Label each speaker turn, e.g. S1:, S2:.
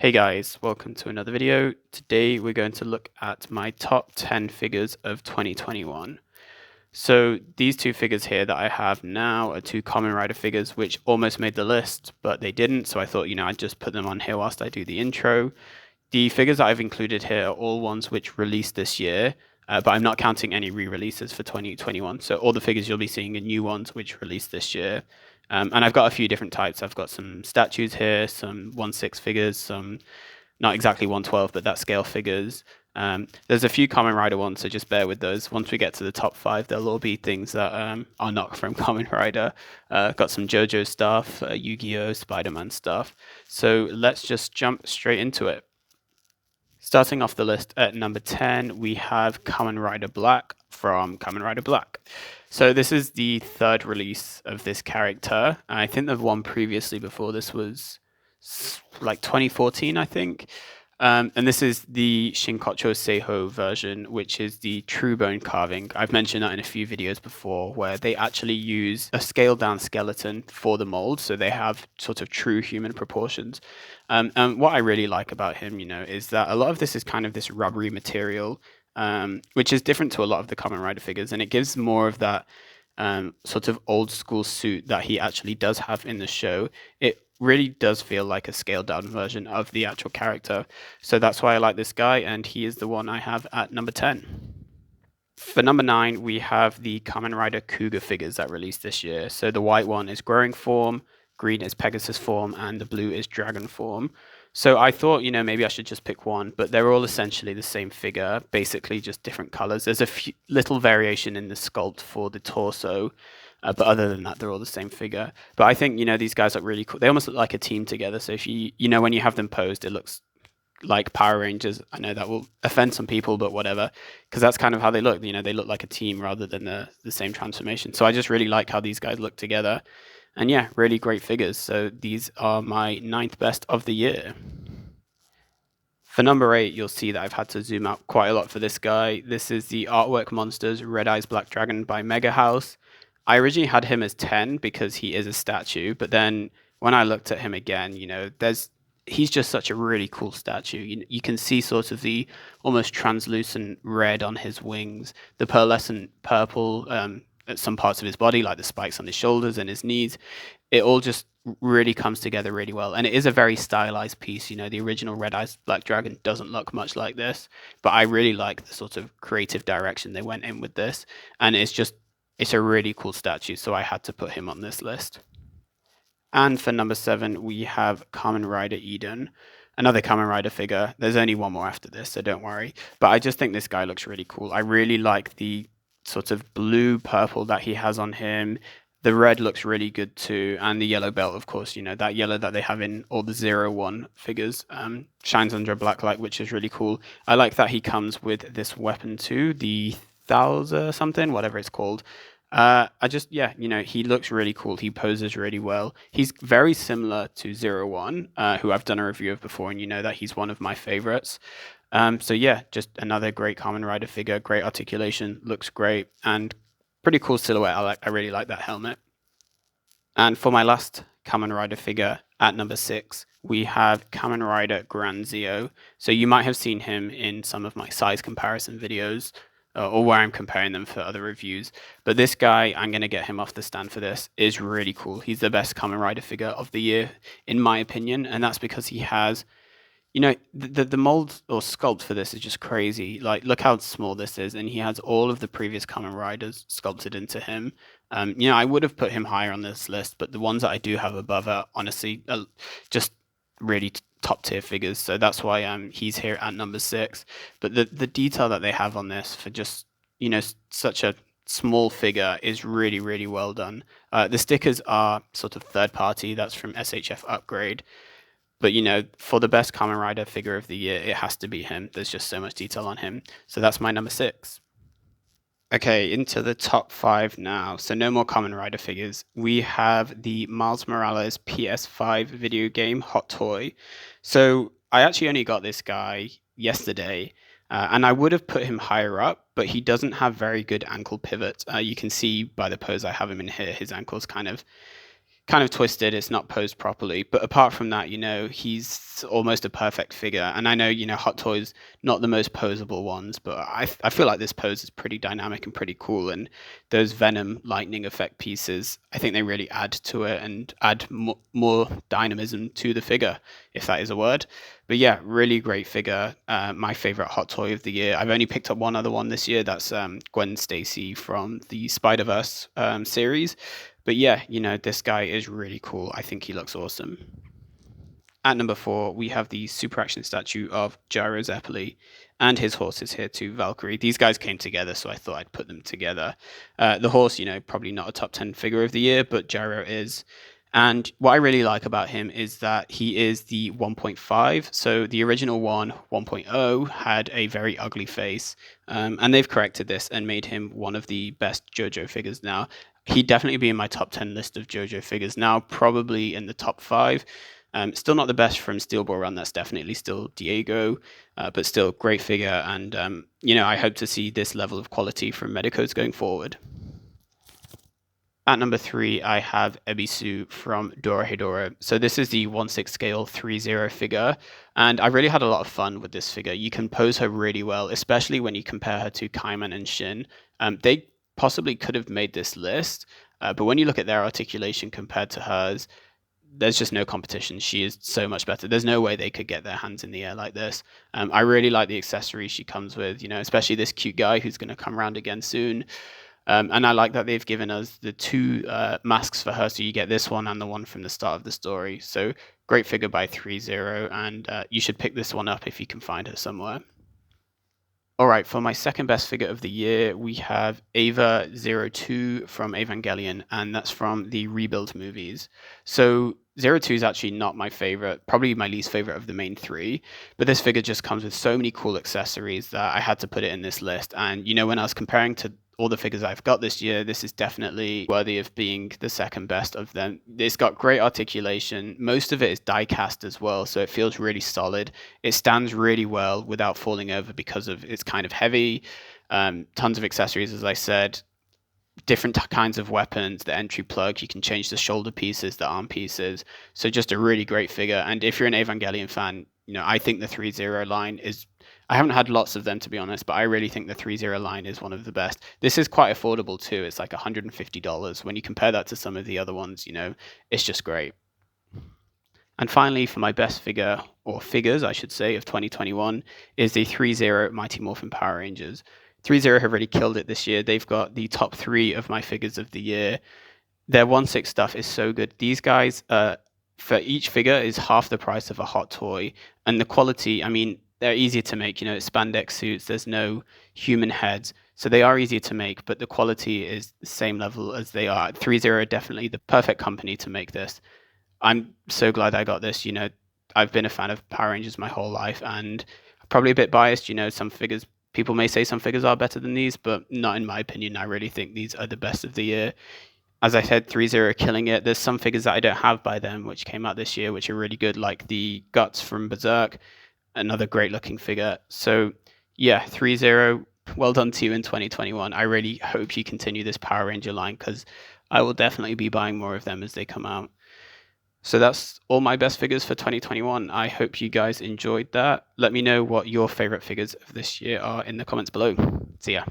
S1: Hey guys, welcome to another video. Today we're going to look at my top 10 figures of 2021. So these two figures here that I have now are two Kamen Rider figures which almost made the list, but they didn't. So I thought, I'd just put them on here whilst I do the intro. The figures that I've included here are all ones which released this year, but I'm not counting any re-releases for 2021. So all the figures you'll be seeing are new ones which released this year. And I've got a few different types. I've got some statues here, some 1/6 figures, some not exactly 1/12, but that scale figures. There's a few Kamen Rider ones, so just bear with those. Once we get to the top 5, there'll all be things that are not from Kamen Rider. Got some JoJo stuff, Yu-Gi-Oh, Spider-Man stuff. So let's just jump straight into it. Starting off the list at number 10, we have Kamen Rider Black from Kamen Rider Black. So this is the third release of this character. I think the one previously before this was like 2014, I think. And this is the Shinkocho Seiho version, which is the true bone carving. I've mentioned that in a few videos before, where they actually use a scaled down skeleton for the mold, so they have sort of true human proportions. And what I really like about him, is that a lot of this is kind of this rubbery material, which is different to a lot of the Kamen Rider figures, and it gives more of that sort of old school suit that he actually does have in the show. It really does feel like a scaled down version of the actual character. So that's why I like this guy, and he is the one I have at number 10. For number 9, we have the Kamen Rider KUUGA figures that released this year. So the white one is growing form, green is Pegasus form, and the blue is dragon form. So I thought, maybe I should just pick one, but they're all essentially the same figure, basically just different colors. There's a few little variation in the sculpt for the torso, but other than that, they're all the same figure. But I think, these guys look really cool. They almost look like a team together. So if when you have them posed, it looks like Power Rangers. I know that will offend some people, but whatever, because that's kind of how they look. They look like a team rather than the same transformation. So I just really like how these guys look together. And yeah, really great figures. So these are my 9th best of the year. For number 8, you'll see that I've had to zoom out quite a lot for this guy. This is the Artwork Monsters Red Eyes Black Dragon by Mega House. I originally had him as 10 because he is a statue, but then when I looked at him again, he's just such a really cool statue. You can see sort of the almost translucent red on his wings, the pearlescent purple at some parts of his body, like the spikes on his shoulders and his knees. It all just really comes together really well, and it is a very stylized piece. The original Red Eyes Black Dragon doesn't look much like this, but I really like the sort of creative direction they went in with this, and it's a really cool statue, so I had to put him on this list. And for number 7, we have Kamen Rider Eden, another Kamen Rider figure. There's only one more after this, so don't worry. But I just think this guy looks really cool. I really like the sort of blue purple that he has on him. The red looks really good too, and the yellow belt, of course, that yellow that they have in all the 0-1 figures shines under a black light, which is really cool. I like that he comes with this weapon too, the Thouser something, whatever it's called. He looks really cool. He poses really well. He's very similar to 0-1, who I've done a review of before, and you know that he's one of my favorites. So yeah, just another great Kamen Rider figure, great articulation, looks great, and pretty cool silhouette. I really like that helmet. And for my last Kamen Rider figure at number 6, we have Kamen Rider Grand Zeo. So you might have seen him in some of my size comparison videos, or where I'm comparing them for other reviews. But this guy, I'm going to get him off the stand for this, is really cool. He's the best Kamen Rider figure of the year, in my opinion, and that's because he has, the mold or sculpt for this is just crazy. Like, look how small this is, and he has all of the previous Kamen Riders sculpted into him. I would have put him higher on this list, but the ones that I do have above are honestly just really top tier figures. So that's why he's here at number 6. But the detail that they have on this for just such a small figure is really, really well done. The stickers are sort of third party. That's from S.H.F Upgrade. But for the best Kamen Rider figure of the year, it has to be him. There's just so much detail on him. So that's my number 6. Okay, into the top 5 now. So no more Kamen Rider figures. We have the Miles Morales PS5 video game Hot Toy. So I actually only got this guy yesterday, and I would have put him higher up, but he doesn't have very good ankle pivot. You can see by the pose I have him in here, his ankle's kind of kind of twisted. It's not posed properly. But apart from that, he's almost a perfect figure. And I know, Hot Toys, not the most posable ones, but I feel like this pose is pretty dynamic and pretty cool. And those Venom lightning effect pieces, I think they really add to it and add more dynamism to the figure, if that is a word. But yeah, really great figure. My favorite Hot Toy of the year. I've only picked up one other one this year. That's Gwen Stacy from the Spider-Verse series. But yeah, this guy is really cool. I think he looks awesome. At number 4, we have the super action statue of GYRO ZEPPELI, and his horse is here too, Valkyrie. These guys came together, so I thought I'd put them together. The horse, probably not a top 10 figure of the year, but GYRO is. And what I really like about him is that he is the 1.5. So the original one, 1.0, had a very ugly face. And they've corrected this and made him one of the best JoJo figures now. He'd definitely be in my top 10 list of JoJo figures now, probably in the top 5. Still not the best from Steel Ball Run. That's definitely still Diego, but still great figure. And, I hope to see this level of quality from Medicos going forward. At number 3, I have EBISU from Dorohedoro. So this is the 1/6 scale 3/0 figure, and I really had a lot of fun with this figure. You can pose her really well, especially when you compare her to KAMEN and Shin. They possibly could have made this list, but when you look at their articulation compared to hers, there's just no competition. She is so much better. There's no way they could get their hands in the air like this. I really like the accessories she comes with, especially this cute guy who's going to come around again soon. And I like that they've given us the 2 masks for her, so you get this one and the one from the start of the story. So great figure by 3/0, and you should pick this one up if you can find her somewhere. All right, for my second best figure of the year, we have Eva 02 from Evangelion, and that's from the Rebuild movies. So 02 is actually not my favorite, probably my least favorite of the main 3, but this figure just comes with so many cool accessories that I had to put it in this list. And when I was comparing to all the figures I've got this year, this is definitely worthy of being the second best of them. It's got great articulation. Most of it is die cast as well, so it feels really solid. It stands really well without falling over because of it's kind of heavy. Tons of accessories, as I said. Different kinds of weapons, the entry plug, you can change the shoulder pieces, the arm pieces. So just a really great figure. And if you're an Evangelion fan, I think the 3/0 line is, I haven't had lots of them to be honest, but I really think the 3/0 line is one of the best. This is quite affordable too. It's like $150. When you compare that to some of the other ones, it's just great. And finally, for my best figure, or figures I should say, of 2021 is the 3/0 Mighty Morphin Power Rangers. 3/0 have really killed it this year. They've got the top 3 of my figures of the year. Their 1/6 stuff is so good. These guys, for each figure, is half the price of a Hot Toy. And the quality, I mean, they're easier to make. It's spandex suits. There's no human heads. So they are easier to make, but the quality is the same level as they are. 3/0 are definitely the perfect company to make this. I'm so glad I got this. I've been a fan of Power Rangers my whole life, and probably a bit biased. Some figures, people may say some figures are better than these, but not in my opinion. I really think these are the best of the year. As I said, 3/0 are killing it. There's some figures that I don't have by them, which came out this year, which are really good, like the Guts from Berserk, another great looking figure. So yeah, 3/0, well done to you in 2021. I really hope you continue this Power Ranger line, because I will definitely be buying more of them as they come out. So that's all my best figures for 2021. I hope you guys enjoyed that. Let me know what your favorite figures of this year are in the comments below. See ya.